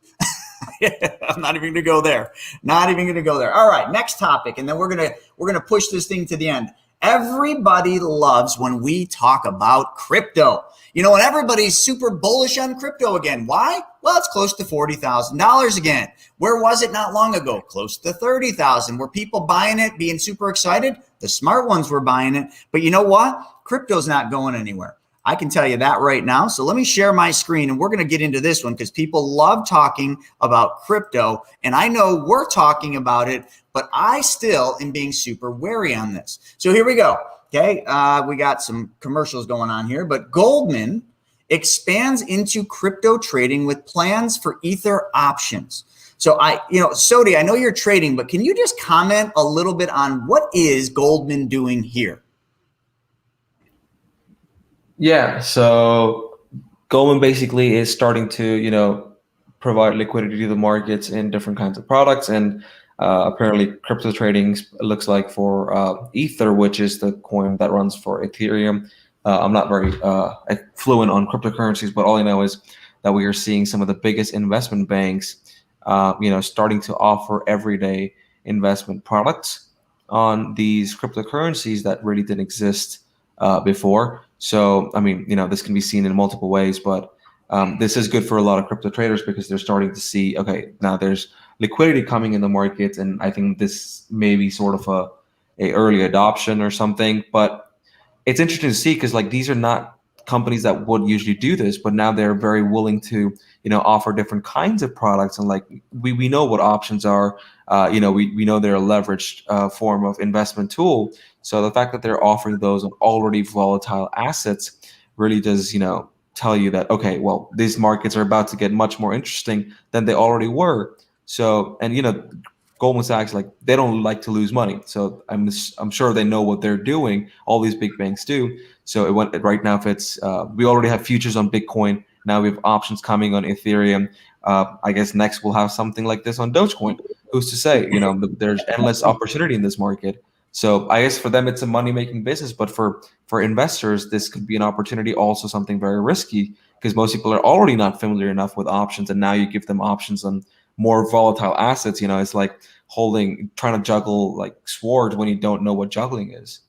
Speaker 1: I'm not even going to go there. Not even going to go there. All right, next topic, and then we're gonna push this thing to the end. Everybody loves when we talk about crypto. And everybody's super bullish on crypto again. Why? Well, it's close to $40,000 again. Where was it not long ago? Close to $30,000. Were people buying it, being super excited? The smart ones were buying it. But you know what? Crypto's not going anywhere. I can tell you that right now. So let me share my screen, and we're going to get into this one because people love talking about crypto. And I know we're talking about it, but I still am being super wary on this. So here we go. Okay, we got some commercials going on here, but Goldman expands into crypto trading with plans for Ether options. So Sodi, I know you're trading, but can you just comment a little bit on what is Goldman doing here?
Speaker 5: Yeah, so Goldman basically is starting to, provide liquidity to the markets in different kinds of products, and apparently crypto trading looks like for Ether, which is the coin that runs for Ethereum. I'm not very fluent on cryptocurrencies, but all I know is that we are seeing some of the biggest investment banks, starting to offer everyday investment products on these cryptocurrencies that really didn't exist before. So, this can be seen in multiple ways, but this is good for a lot of crypto traders because they're starting to see, okay, now there's liquidity coming in the market, and I think this may be sort of a early adoption or something. But it's interesting to see because these are not companies that would usually do this, but now they're very willing to offer different kinds of products, and we know what options are. We know they're a leveraged form of investment tool. So the fact that they're offering those on already volatile assets really does tell you that, okay, well, these markets are about to get much more interesting than they already were. So, and Goldman Sachs, they don't like to lose money. So I'm sure they know what they're doing. All these big banks do. So right now, if it's we already have futures on Bitcoin. Now we have options coming on Ethereum. I guess next we'll have something like this on Dogecoin. Who's to say? There's endless opportunity in this market. So I guess for them, it's a money-making business, but for investors, this could be an opportunity, also something very risky, because most people are already not familiar enough with options, and now you give them options on more volatile assets. It's like trying to juggle like swords when you don't know what juggling is.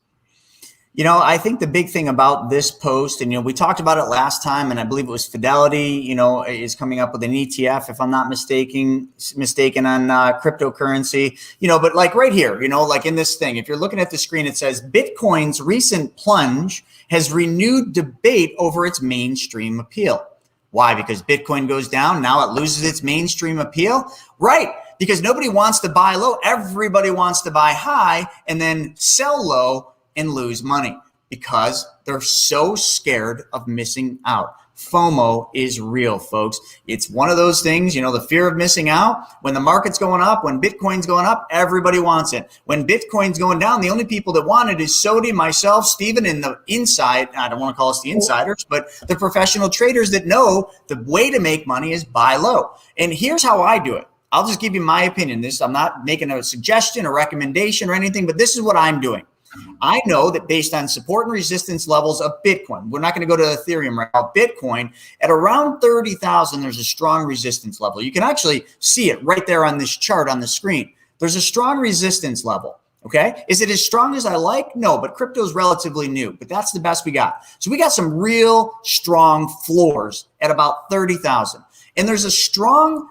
Speaker 1: I think the big thing about this post, and we talked about it last time, and I believe it was Fidelity, is coming up with an ETF, if I'm not mistaken on cryptocurrency, but like right here, like in this thing, if you're looking at the screen, it says Bitcoin's recent plunge has renewed debate over its mainstream appeal. Why? Because Bitcoin goes down, now it loses its mainstream appeal? Right. Because nobody wants to buy low. Everybody wants to buy high and then sell low and lose money because they're so scared of missing out. FOMO is real, folks. It's one of those things, the fear of missing out. When the market's going up, when Bitcoin's going up, everybody wants it. When Bitcoin's going down, the only people that want it is Sodi, myself, Steven, and the inside. I don't want to call us the insiders, but the professional traders that know the way to make money is buy low. And here's how I do it. I'll just give you my opinion. I'm not making a suggestion, a recommendation or anything, but this is what I'm doing. I know that based on support and resistance levels of Bitcoin, we're not going to go to Ethereum right now, Bitcoin at around 30,000, there's a strong resistance level. You can actually see it right there on this chart on the screen. There's a strong resistance level. Okay. Is it as strong as I like? No, but crypto is relatively new, but that's the best we got. So we got some real strong floors at about 30,000. And there's a strong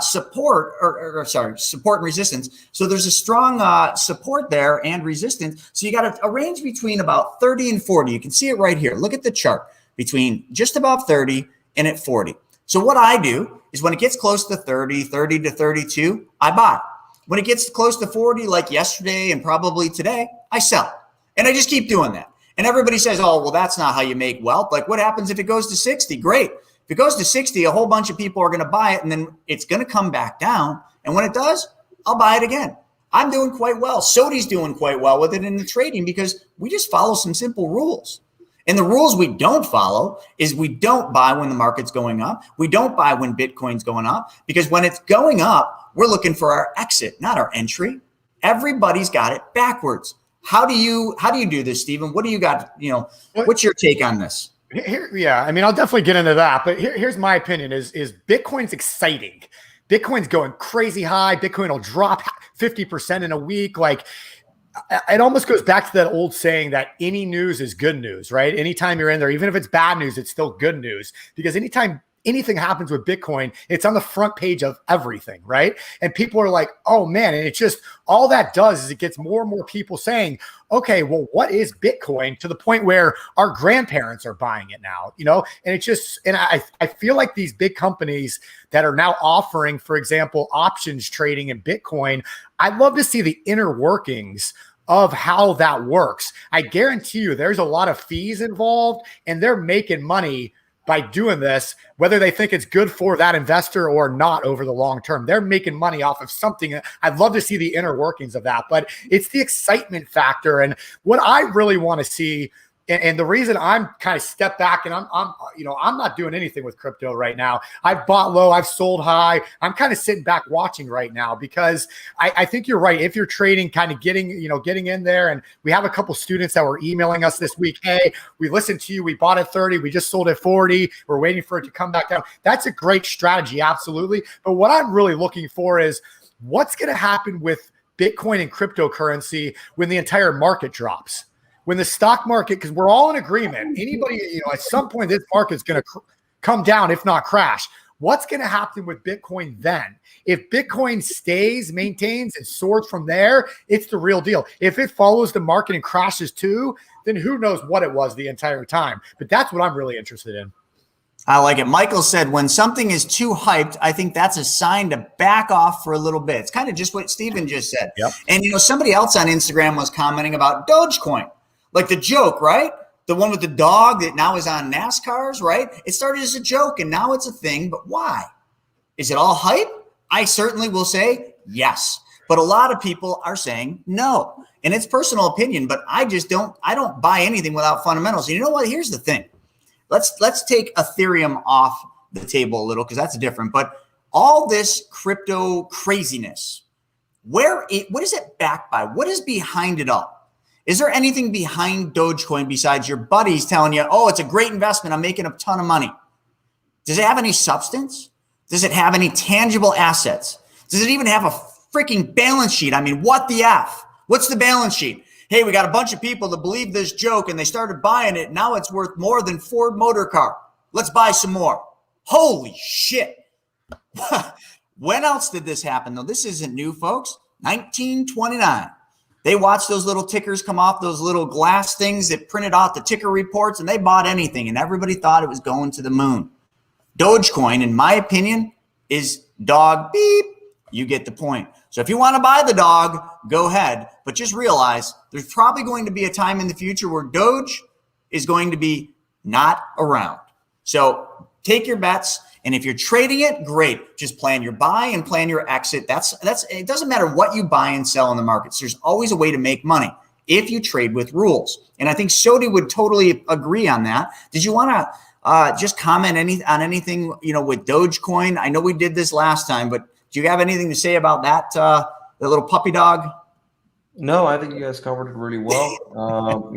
Speaker 1: support and resistance. So there's a strong support there and resistance. So you got a range between about 30 and 40. You can see it right here. Look at the chart between just above 30 and at 40. So what I do is when it gets close to 30 to 32, I buy. When it gets close to 40, like yesterday and probably today, I sell. And I just keep doing that. And everybody says, oh, well, that's not how you make wealth. Like what happens if it goes to 60? Great. If it goes to 60, a whole bunch of people are going to buy it and then it's going to come back down. And when it does, I'll buy it again. I'm doing quite well. Sodi's doing quite well with it in the trading because we just follow some simple rules. And the rules we don't follow is we don't buy when the market's going up. We don't buy when Bitcoin's going up because when it's going up, we're looking for our exit, not our entry. Everybody's got it backwards. How do you do this, Stephen? What do you got? What's your take on this?
Speaker 4: Yeah, I mean, I'll definitely get into that, but here's my opinion is Bitcoin's exciting. Bitcoin's going crazy high. Bitcoin will drop 50% in a week. Like it almost goes back to that old saying that any news is good news, right? Anytime you're in there, even if it's bad news, it's still good news because anytime anything happens with Bitcoin, it's on the front page of everything, right? And people are like, oh man, and it's just, all that does is it gets more and more people saying, okay, well, what is Bitcoin, to the point where our grandparents are buying it now, and it's just, and I feel like these big companies that are now offering, for example, options trading in Bitcoin, I'd love to see the inner workings of how that works. I guarantee you there's a lot of fees involved and they're making money by doing this, whether they think it's good for that investor or not over the long term. They're making money off of something. I'd love to see the inner workings of that, but it's the excitement factor. And what I really want to see, and the reason I'm kind of step back and I'm not doing anything with crypto right now. I've bought low, I've sold high. I'm kind of sitting back watching right now because I think you're right. If you're trading, kind of getting in there, and we have a couple students that were emailing us this week. Hey, we listened to you. We bought at 30. We just sold at 40. We're waiting for it to come back down. That's a great strategy. Absolutely. But what I'm really looking for is what's going to happen with Bitcoin and cryptocurrency when the entire market drops. When the stock market, because we're all in agreement, anybody, at some point this market's going to come down, if not crash. What's going to happen with Bitcoin then? If Bitcoin stays, maintains, and soars from there, it's the real deal. If it follows the market and crashes too, then who knows what it was the entire time. But that's what I'm really interested in.
Speaker 1: I like it. Michael said, when something is too hyped, I think that's a sign to back off for a little bit. It's kind of just what Stephen just said.
Speaker 4: Yep.
Speaker 1: And, somebody else on Instagram was commenting about Dogecoin. Like the joke, right? The one with the dog that now is on NASCARs, right? It started as a joke and now it's a thing, but why? Is it all hype? I certainly will say yes. But a lot of people are saying no. And it's personal opinion, but I don't buy anything without fundamentals. And you know what? Here's the thing. Let's take Ethereum off the table a little because that's different. But all this crypto craziness, what is it backed by? What is behind it all? Is there anything behind Dogecoin besides your buddies telling you, oh, it's a great investment, I'm making a ton of money? Does it have any substance? Does it have any tangible assets? Does it even have a freaking balance sheet? I mean, what the F? What's the balance sheet? Hey, we got a bunch of people that believe this joke and they started buying it. Now it's worth more than Ford Motor Car. Let's buy some more. Holy shit. When else did this happen? Though this isn't new, folks. 1929. They watched those little tickers come off those little glass things that printed out the ticker reports, and they bought anything, and everybody thought it was going to the moon. Dogecoin, in my opinion, is dog beep. You get the point. So if you want to buy the dog, go ahead. But just realize there's probably going to be a time in the future where Doge is going to be not around. So take your bets. And if you're trading it, great. Just plan your buy and plan your exit. That's it doesn't matter what you buy and sell in the markets. There's always a way to make money if you trade with rules. And I think Sodi would totally agree on that. Did you want to just comment on anything, with Dogecoin? I know we did this last time, but do you have anything to say about that, the little puppy dog?
Speaker 5: No, I think you guys covered it really well.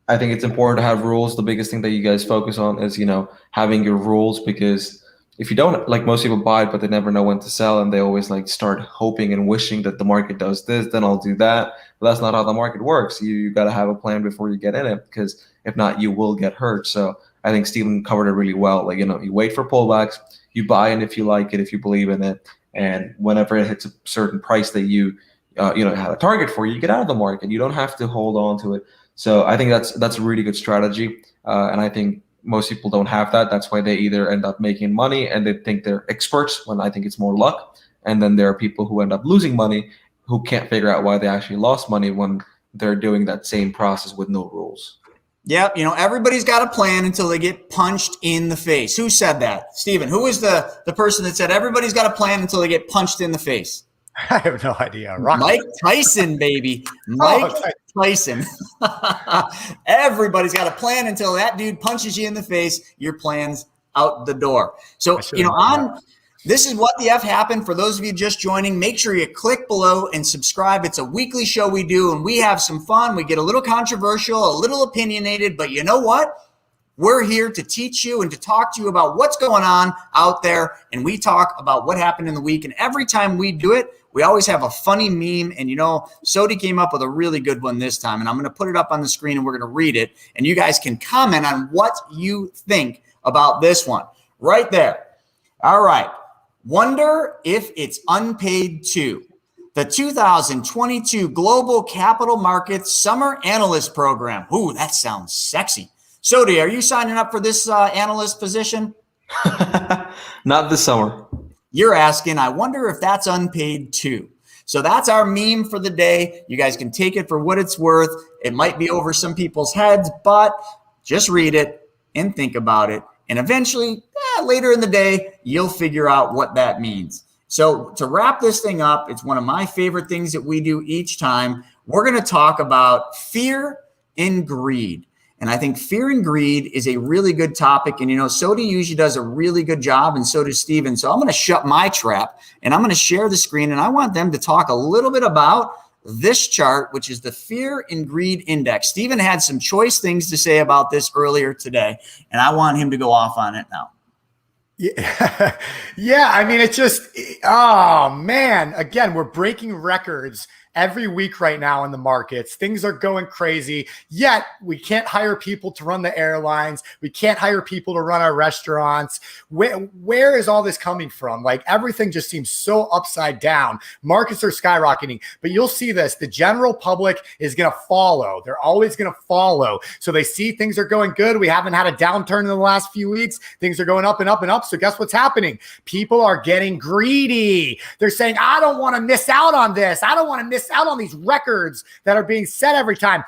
Speaker 5: I think it's important to have rules. The biggest thing that you guys focus on is, having your rules, because if you don't, like most people buy it, but they never know when to sell, and they always start hoping and wishing that the market does this, then I'll do that. But that's not how the market works. You got to have a plan before you get in it, because if not, you will get hurt. So I think Stephen covered it really well. You wait for pullbacks, you buy in if you like it, if you believe in it, and whenever it hits a certain price that you have a target for, you get out of the market. You don't have to hold on to it. So I think that's a really good strategy, and I think most people don't have that. That's why they either end up making money and they think they're experts, when I think it's more luck. And then there are people who end up losing money who can't figure out why they actually lost money when they're doing that same process with no rules.
Speaker 1: Yep. Everybody's got a plan until they get punched in the face. Who said that? Steven, who was the person that said everybody's got a plan until they get punched in the face?
Speaker 4: I have no idea.
Speaker 1: Mike Tyson, baby. Mike Tyson. Everybody's got a plan until that dude punches you in the face. Your plan's out the door. So, this is What the F Happened. For those of you just joining, make sure you click below and subscribe. It's a weekly show we do, and we have some fun. We get a little controversial, a little opinionated, but you know what? We're here to teach you and to talk to you about what's going on out there, and we talk about what happened in the week. And every time we do it, we always have a funny meme. And, Sodi came up with a really good one this time, and I'm going to put it up on the screen, and we're going to read it. And you guys can comment on what you think about this one right there. All right. Wonder if it's unpaid too. The 2022 Global Capital Markets Summer Analyst Program. Ooh, that sounds sexy. Sodi, are you signing up for this analyst position?
Speaker 5: Not this summer.
Speaker 1: You're asking, I wonder if that's unpaid too. So that's our meme for the day. You guys can take it for what it's worth. It might be over some people's heads, but just read it and think about it. And eventually, later in the day, you'll figure out what that means. So to wrap this thing up, it's one of my favorite things that we do each time. We're going to talk about fear and greed. And I think fear and greed is a really good topic. And, Sodi usually does a really good job, and so does Steven. So I'm going to shut my trap, and I'm going to share the screen, and I want them to talk a little bit about this chart, which is the Fear and Greed Index. Steven had some choice things to say about this earlier today, and I want him to go off on it now.
Speaker 4: Yeah. Yeah. I mean, it's just, oh man, again, we're breaking records every week right now in the markets. Things are going crazy, yet we can't hire people to run the airlines. We can't hire people to run our restaurants. Where is all this coming from? Everything just seems so upside down. Markets are skyrocketing, but you'll see this. The general public is going to follow. They're always going to follow. So they see things are going good. We haven't had a downturn in the last few weeks. Things are going up and up and up. So guess what's happening? People are getting greedy. They're saying, I don't want to miss out on this. I don't want to miss out on these records that are being set every time.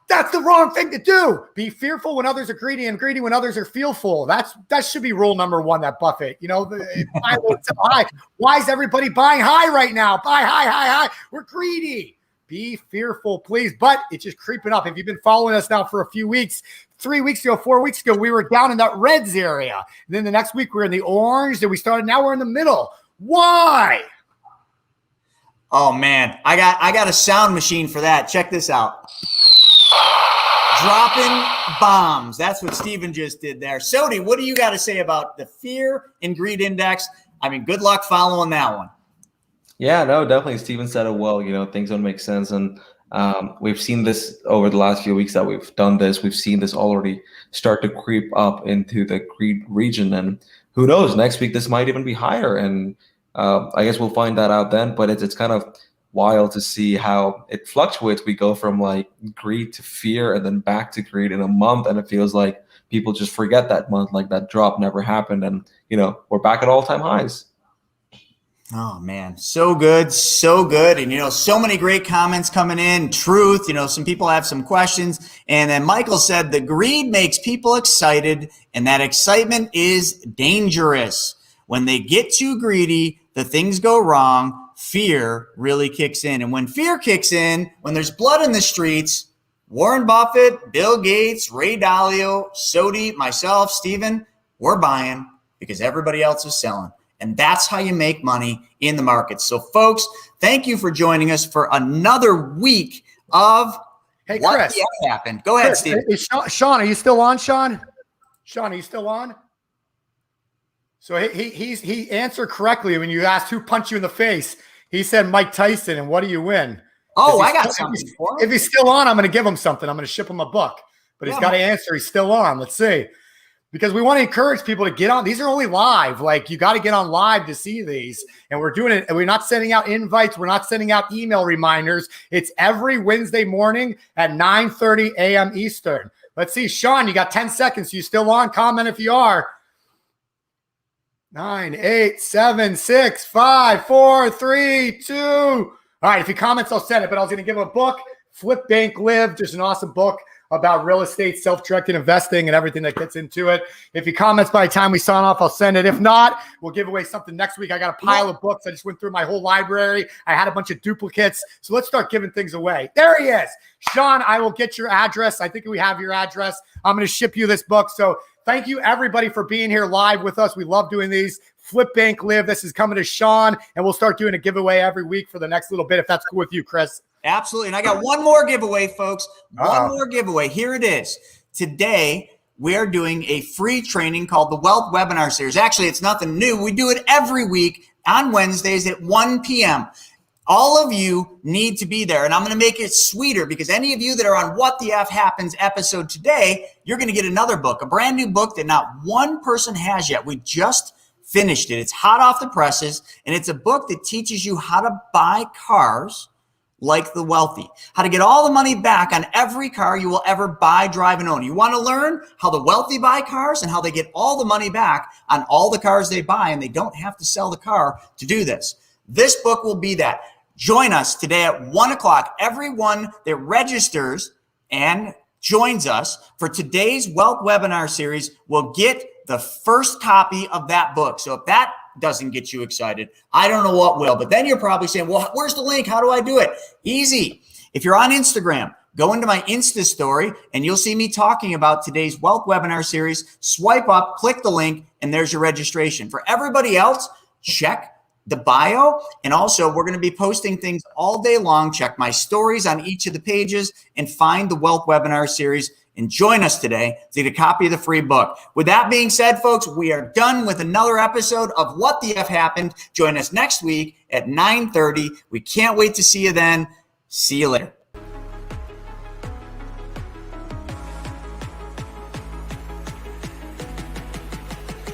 Speaker 4: That's the wrong thing to do. Be fearful when others are greedy, and greedy when others are fearful. That should be rule number one. That Buffett, buy low, sell high. Why is everybody buying high right now? Buy high, high, high. We're greedy. Be fearful, please. But it's just creeping up. If you've been following us now for a few weeks, 3 weeks ago, 4 weeks ago, we were down in that reds area. And then the next week we were in the orange. Then we started. Now we're in the middle. Why?
Speaker 1: Oh man, I got a sound machine for that. Check this out. Dropping bombs. That's what Steven just did there. Sodi, what do you got to say about the fear and greed index? I mean, good luck following that one.
Speaker 5: Yeah, no, definitely. Steven said it well. Things don't make sense, and we've seen this over the last few weeks that we've done this. We've seen this already start to creep up into the greed region, and who knows? Next week this might even be higher, and I guess we'll find that out then. But it's kind of wild to see how it fluctuates. We go from like greed to fear, and then back to greed in a month, and it feels like people just forget that month, like that drop never happened, and we're back at all-time highs.
Speaker 1: Oh man, so good, so good. And so many great comments coming in. Truth, some people have some questions. And then Michael said the greed makes people excited, and that excitement is dangerous. When they get too greedy, the things go wrong. Fear really kicks in. And when fear kicks in, when there's blood in the streets, Warren Buffett, Bill Gates, Ray Dalio, Sodi, myself, Steven, we're buying because everybody else is selling. And that's how you make money in the markets. So, folks, thank you for joining us for another week of What
Speaker 4: Chris,
Speaker 1: the F Happened. Go ahead,
Speaker 4: Chris,
Speaker 1: Steve.
Speaker 4: Sean, are you still on, Sean? Sean, are you still on? So he answered correctly when you asked who punched you in the face. He said Mike Tyson, and what do you win?
Speaker 1: Oh, I got something for him.
Speaker 4: If he's still on, I'm going to give him something. I'm going to ship him a book. But he's got to answer. He's still on. Let's see. Because we want to encourage people to get on. These are only live. Like, you got to get on live to see these. And we're doing it. And we're not sending out invites. We're not sending out email reminders. It's every Wednesday morning at 9:30 a.m. Eastern. Let's see. Sean, you got 10 seconds. You still on? Comment if you are. 9, 8, 7, 6, 5, 4, 3, 2. All right. If he comments, I'll send it. But I was going to give him a book. Flip, Bank, Live. Just an awesome book about real estate, self-directed investing, and everything that gets into it. If he comments by the time we sign off, I'll send it. If not, we'll give away something next week. I got a pile of books. I just went through my whole library. I had a bunch of duplicates. So let's start giving things away. There he is. Sean, I will get your address. I think we have your address. I'm going to ship you this book. So thank you, everybody, for being here live with us. We love doing these. Flip, Bank, Live. This is coming to Sean, and we'll start doing a giveaway every week for the next little bit, if that's cool with you, Chris.
Speaker 1: Absolutely. And I got one more giveaway, folks. One more giveaway. Here it is. Today, we are doing a free training called the Wealth Webinar Series. Actually, it's nothing new. We do it every week on Wednesdays at 1 p.m. All of you need to be there. And I'm going to make it sweeter because any of you that are on What the F Happens episode today, you're going to get another book, a brand new book that not one person has yet. We just finished it. It's hot off the presses, and it's a book that teaches you how to buy cars like the wealthy, how to get all the money back on every car you will ever buy, drive, and own. You want to learn how the wealthy buy cars and how they get all the money back on all the cars they buy, and they don't have to sell the car to do this. This book will be that. Join us today at 1 o'clock. Everyone that registers and joins us for today's Wealth Webinar Series will get the first copy of that book. So if that doesn't get you excited, I don't know what will. But then you're probably saying, well, where's the link? How do I do it? Easy. If you're on Instagram, go into my Insta story and you'll see me talking about today's Wealth Webinar Series. Swipe up, click the link, and there's your registration. For everybody else, check the bio. And also, we're going to be posting things all day long. Check my stories on each of the pages and find the Wealth Webinar Series and join us today to get a copy of the free book. With that being said, folks, we are done with another episode of What the F Happened. Join us next week at 9:30. We can't wait to see you then. See you later.